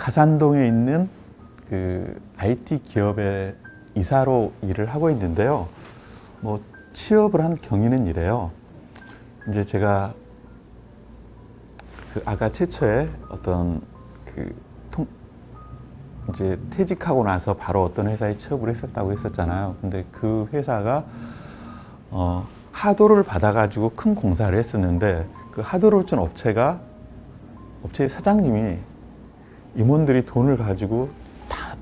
가산동에 있는 그 IT 기업의 이사로 일을 하고 있는데요. 뭐 취업을 한 경위는 이래요. 이제 제가 그 아가 최초에 어떤 이제 퇴직하고 나서 바로 어떤 회사에 취업을 했었다고 했었잖아요. 근데 그 회사가 하도를 받아가지고 큰 공사를 했었는데 그 하도를 준 업체의 사장님이 임원들이 돈을 가지고 다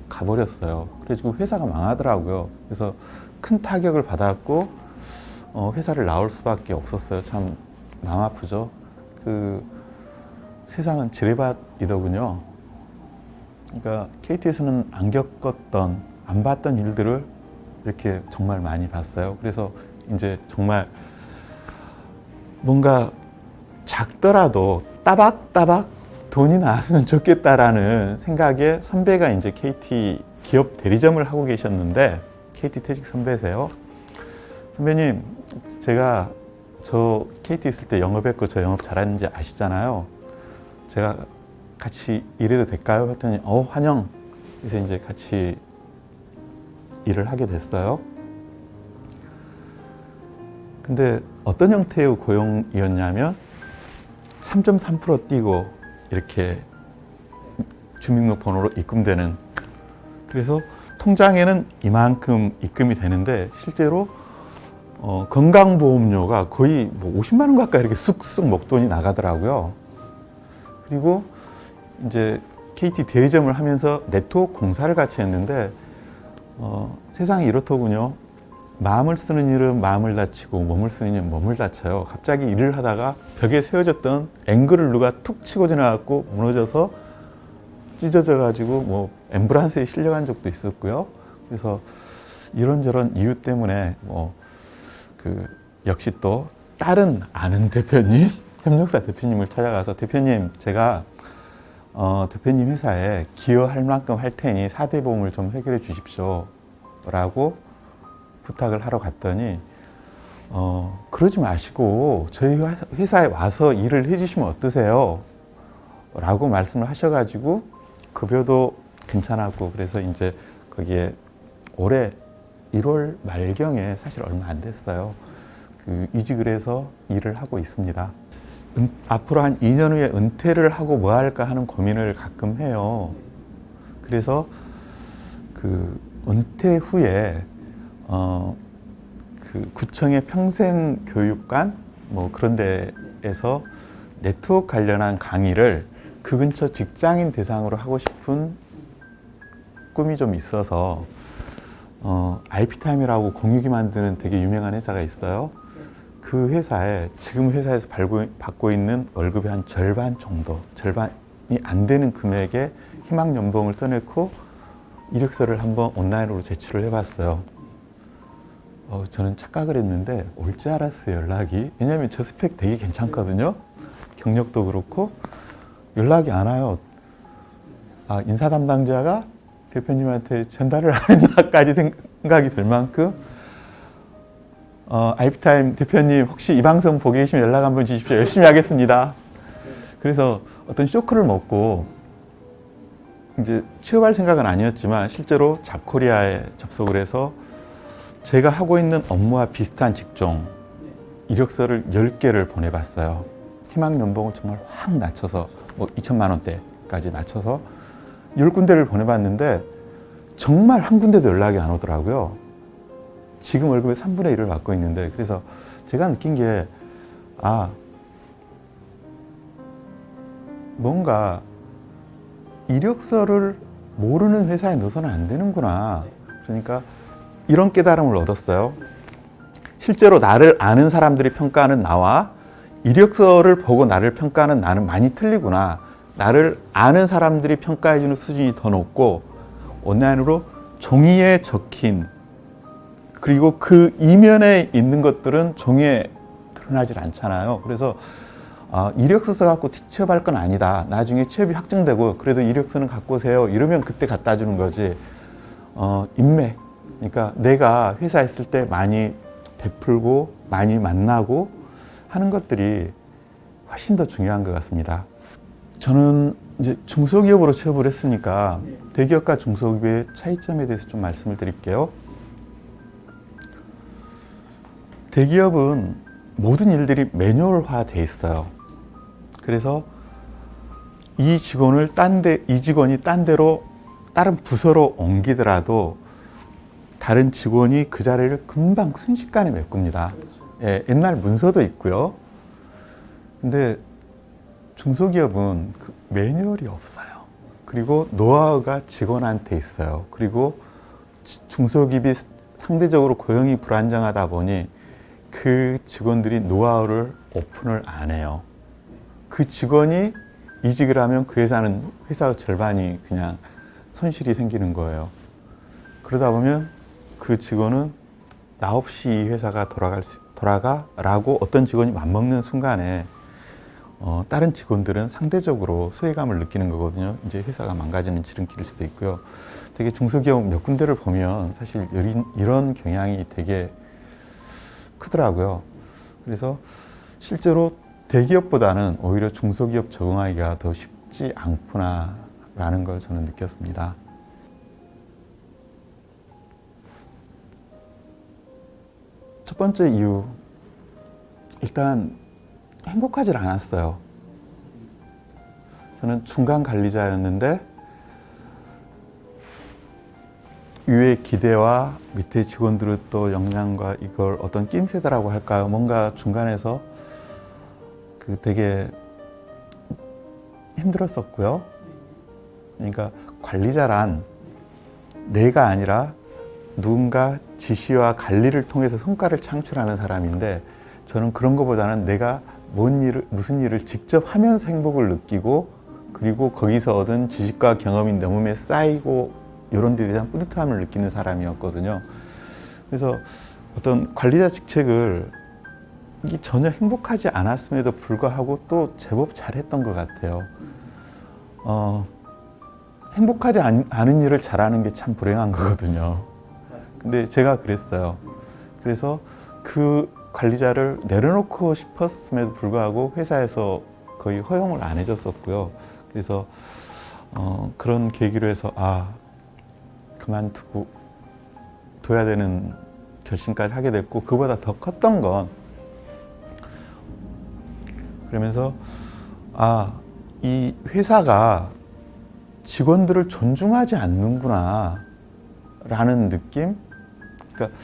가버렸어요. 그래가지고 회사가 망하더라고요. 그래서 큰 타격을 받았고 회사를 나올 수밖에 없었어요. 참 마음 아프죠. 그 세상은 지뢰밭이더군요. 그러니까 KT에서는 안 봤던 일들을 이렇게 정말 많이 봤어요. 그래서 이제 정말 뭔가 작더라도 따박따박 돈이 나왔으면 좋겠다라는 생각에 선배가 이제 KT 기업 대리점을 하고 계셨는데 KT 퇴직 선배세요. 선배님, 제가 저 KT 있을 때 영업했고 저 영업 잘하는지 아시잖아요. 제가 같이 일해도 될까요? 했더니 환영. 그래서 이제 같이 일을 하게 됐어요. 근데 어떤 형태의 고용이었냐면 3.3% 띄고 이렇게 주민등록번호로 입금되는, 그래서 통장에는 이만큼 입금이 되는데 실제로 건강보험료가 거의 뭐 50만 원 가까이 이렇게 쑥쑥 목돈이 나가더라고요. 그리고 이제 KT 대리점을 하면서 네트워크 공사를 같이 했는데 세상이 이렇더군요. 마음을 쓰는 일은 마음을 다치고 몸을 쓰는 일은 몸을 다쳐요. 갑자기 일을 하다가 벽에 세워졌던 앵글을 누가 툭 치고 지나갔고 무너져서 찢어져 가지고 뭐 앰뷸런스에 실려간 적도 있었고요. 그래서 이런저런 이유 때문에 역시 또 다른 아는 대표님, 협력사 대표님을 찾아가서 대표님, 제가 대표님 회사에 기여할 만큼 할 테니 4대 보험을 좀 해결해 주십시오 라고 부탁을 하러 갔더니 그러지 마시고 저희 회사에 와서 일을 해주시면 어떠세요? 라고 말씀을 하셔가지고 급여도 괜찮았고, 그래서 이제 거기에 올해 1월 말경에 사실 얼마 안 됐어요. 이직을 해서 일을 하고 있습니다. 앞으로 한 2년 후에 은퇴를 하고 뭐 할까 하는 고민을 가끔 해요. 그래서 그 은퇴 후에 그 구청의 평생교육관 뭐 그런 데에서 네트워크 관련한 강의를 그 근처 직장인 대상으로 하고 싶은 꿈이 좀 있어서 IP타임이라고 공유기 만드는 되게 유명한 회사가 있어요. 그 회사에 지금 회사에서 받고 있는 월급의 한 절반 정도, 절반이 안 되는 금액의 희망 연봉을 써놓고 이력서를 한번 온라인으로 제출을 해봤어요. 저는 착각을 했는데 올 줄 알았어요, 연락이. 왜냐하면 저 스펙 되게 괜찮거든요. 경력도 그렇고 연락이 안 와요. 인사 담당자가 대표님한테 전달을 안 했나까지 생각이 들 만큼 IP타임 대표님 혹시 이 방송 보고 계시면 연락 한번 주십시오. 열심히 하겠습니다. 그래서 어떤 쇼크를 먹고 이제 취업할 생각은 아니었지만 실제로 잡코리아에 접속을 해서 제가 하고 있는 업무와 비슷한 직종 이력서를 10개를 보내봤어요. 희망 연봉을 정말 확 낮춰서 뭐 2천만 원대까지 낮춰서 10군데를 보내봤는데 정말 한 군데도 연락이 안 오더라고요. 지금 월급의 3분의 1을 받고 있는데, 그래서 제가 느낀 게 뭔가 이력서를 모르는 회사에 넣어서는 안 되는구나. 그러니까 이런 깨달음을 얻었어요. 실제로 나를 아는 사람들이 평가하는 나와 이력서를 보고 나를 평가하는 나는 많이 틀리구나. 나를 아는 사람들이 평가해주는 수준이 더 높고 온라인으로 종이에 적힌, 그리고 그 이면에 있는 것들은 종이에 드러나질 않잖아요. 그래서 이력서 써갖고 취업할 건 아니다. 나중에 취업이 확정되고 그래도 이력서는 갖고 오세요. 이러면 그때 갖다 주는 거지. 인맥. 그러니까 내가 회사에 있을 때 많이 베풀고 많이 만나고 하는 것들이 훨씬 더 중요한 것 같습니다. 저는 이제 중소기업으로 취업을 했으니까 대기업과 중소기업의 차이점에 대해서 좀 말씀을 드릴게요. 대기업은 모든 일들이 매뉴얼화 돼 있어요. 그래서 이 직원이 딴 데로 다른 부서로 옮기더라도 다른 직원이 그 자리를 금방 순식간에 메꿉니다. 예, 옛날 문서도 있고요. 근데 중소기업은 그 매뉴얼이 없어요. 그리고 노하우가 직원한테 있어요. 그리고 중소기업이 상대적으로 고용이 불안정하다 보니 그 직원들이 노하우를 오픈을 안 해요. 그 직원이 이직을 하면 그 회사의 절반이 그냥 손실이 생기는 거예요. 그러다 보면 그 직원은 나 없이 이 회사가 돌아가라고 어떤 직원이 맘먹는 순간에 다른 직원들은 상대적으로 소외감을 느끼는 거거든요. 이제 회사가 망가지는 지름길일 수도 있고요. 되게 중소기업 몇 군데를 보면 사실 이런 경향이 되게 크더라고요. 그래서 실제로 대기업보다는 오히려 중소기업 적응하기가 더 쉽지 않구나라는 걸 저는 느꼈습니다. 첫 번째 이유, 일단 행복하지 않았어요. 저는 중간 관리자였는데 위의 기대와 밑에 직원들의 또 역량과 이걸 어떤 낀세대라고 할까요? 뭔가 중간에서 되게 힘들었었고요. 그러니까 관리자란 내가 아니라 누군가 지시와 관리를 통해서 성과를 창출하는 사람인데 저는 그런 것보다는 내가 무슨 일을 직접 하면서 행복을 느끼고 그리고 거기서 얻은 지식과 경험이 내 몸에 쌓이고 이런 데 대한 뿌듯함을 느끼는 사람이었거든요. 그래서 어떤 관리자 직책을 전혀 행복하지 않았음에도 불구하고 또 제법 잘했던 것 같아요. 행복하지 않은 일을 잘하는 게 참 불행한 거거든요. 근데 제가 그랬어요. 그래서 그 관리자를 내려놓고 싶었음에도 불구하고 회사에서 거의 허용을 안 해줬었고요. 그래서 그런 계기로 해서 그만두고 둬야 되는 결심까지 하게 됐고, 그보다 더 컸던 건 그러면서 이 회사가 직원들을 존중하지 않는구나 라는 느낌. 그러니까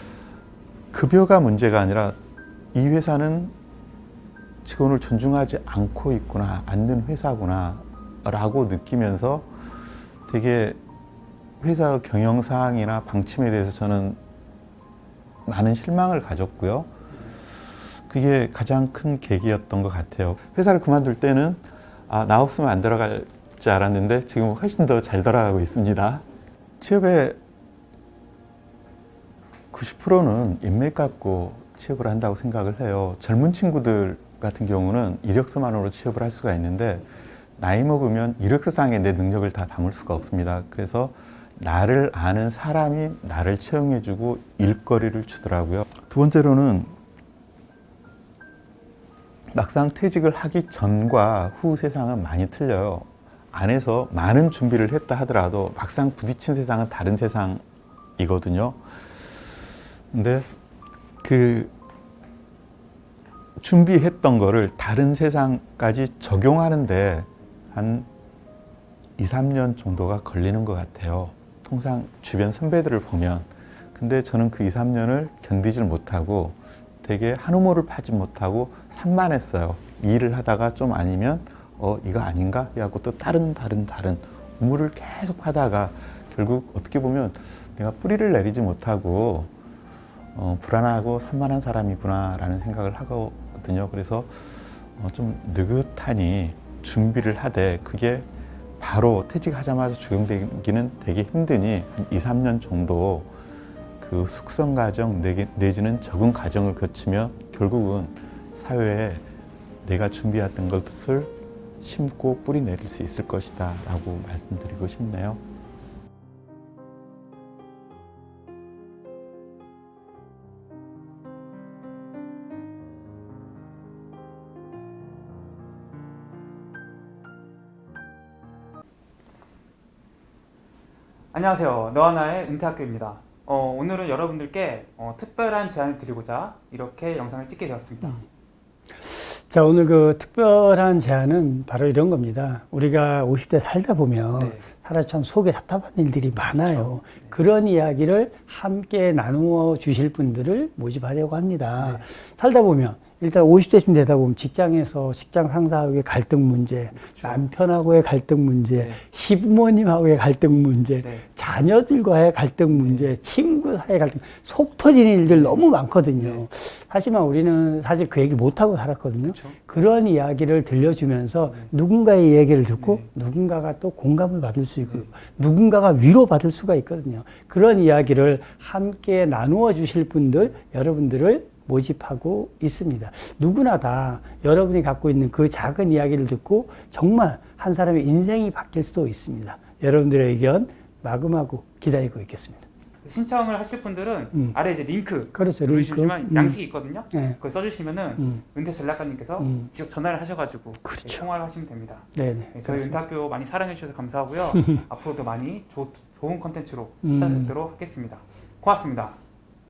급여가 문제가 아니라 이 회사는 직원을 존중하지 않는 회사구나 라고 느끼면서 되게 회사의 경영사항이나 방침에 대해서 저는 많은 실망을 가졌고요. 그게 가장 큰 계기였던 것 같아요. 회사를 그만둘 때는 나 없으면 안 돌아갈 줄 알았는데 지금 훨씬 더 잘 돌아가고 있습니다. 취업의 90%는 인맥 갖고 취업을 한다고 생각을 해요. 젊은 친구들 같은 경우는 이력서만으로 취업을 할 수가 있는데 나이 먹으면 이력서상에 내 능력을 다 담을 수가 없습니다. 그래서 나를 아는 사람이 나를 채용해주고 일거리를 주더라고요. 두 번째로는 막상 퇴직을 하기 전과 후 세상은 많이 틀려요. 안에서 많은 준비를 했다 하더라도 막상 부딪힌 세상은 다른 세상이거든요. 근데 그 준비했던 거를 다른 세상까지 적용하는데 한 2, 3년 정도가 걸리는 것 같아요. 통상 주변 선배들을 보면. 근데 저는 그 2, 3년을 견디질 못하고 되게 한 우물을 파지 못하고 산만했어요. 이 일을 하다가 좀 아니면 이거 아닌가? 하고 또 다른 우물을 계속 하다가 결국 어떻게 보면 내가 뿌리를 내리지 못하고 불안하고 산만한 사람이구나 라는 생각을 하거든요. 그래서 좀 느긋하니 준비를 하되 그게 바로 퇴직하자마자 적용되기는 되게 힘드니 한 2, 3년 정도 그 숙성 과정 내지는 적응 과정을 거치며 결국은 사회에 내가 준비했던 것을 심고 뿌리 내릴 수 있을 것이다 라고 말씀드리고 싶네요. 안녕하세요. 너와 나의 은퇴학교입니다. 오늘은 여러분들께 특별한 제안을 드리고자 이렇게 영상을 찍게 되었습니다. 자, 오늘 그 특별한 제안은 바로 이런 겁니다. 우리가 50대 살다 보면 네. 사실 참 속에 답답한 일들이 많아요. 그런 이야기를 함께 나누어 주실 분들을 모집하려고 합니다. 네. 살다 보면 일단 50대쯤 되다 보면 직장에서 직장 상사하고의 갈등 문제, 남편하고의 갈등 문제, 네. 시부모님하고의 갈등 문제, 네. 자녀들과의 갈등 문제, 친구 사이의 갈등, 속 터지는 일들 너무 많거든요. 네. 하지만 우리는 사실 그 얘기 못하고 살았거든요. 그렇죠. 그런 이야기를 들려주면서 누군가의 얘기를 듣고 네. 누군가가 또 공감을 받을 수 있고 누군가가 위로받을 수가 있거든요. 그런 이야기를 함께 나누어 주실 분들, 여러분들을 모집하고 있습니다. 누구나 다 여러분이 갖고 있는 그 작은 이야기를 듣고 정말 한 사람의 인생이 바뀔 수도 있습니다. 여러분들의 의견 마구마구 기다리고 있겠습니다. 신청을 하실 분들은 아래 이제 링크 그렇죠, 누르시면 링크. 양식이 있거든요. 네. 그걸 써주시면은 은퇴 전략가님께서 직접 전화를 하셔가지고 그렇죠. 통화를 하시면 됩니다. 네네. 네, 저희 은퇴학교 많이 사랑해 주셔서 감사하고요. 앞으로도 많이 좋은 컨텐츠로 찾아뵙도록 하겠습니다. 고맙습니다.